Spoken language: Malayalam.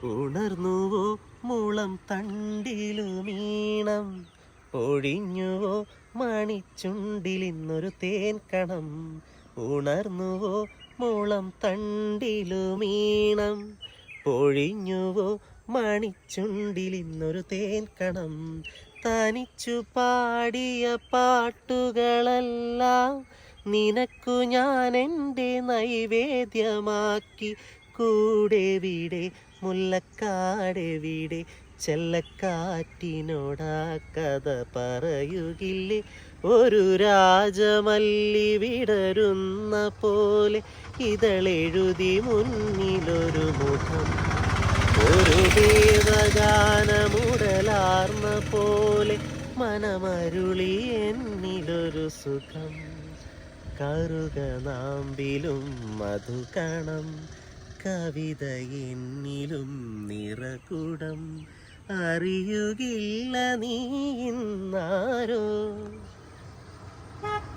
ഉണർന്നുവോ മുളം തണ്ടിലുമീണം, പൊഴിഞ്ഞുവോ മണിച്ചുണ്ടിലിന്നൊരു തേൻകണം. ഉണർന്നുവോ മുളം തണ്ടിലുമീണം, പൊഴിഞ്ഞുവോ മണിച്ചുണ്ടിലിന്നൊരു തേൻകണം. തനിച്ചു പാടിയ പാട്ടുകളെല്ലാം നിനക്കു ഞാൻ എൻ്റെ നൈവേദ്യമാക്കി. കൂടെവിടെ മുല്ലക്കാടെവിടെ, ചെല്ലക്കാറ്റിനോടാ കഥ പറയുകില്ലേ. ഒരു രാജമല്ലി വിടരുന്ന പോലെ ഇതളെഴുതി മുന്നിലൊരു മുഖം. ഒരു ദേവഗാനമുടലാർന്ന പോലെ മനമരുളി എന്നിലൊരു സുഖം. കറുകനാമ്പിലും മധുകണം, കവിത എന്നിലും നിറകുടം. അറിയുകില്ല നീ ഇന്നാരോ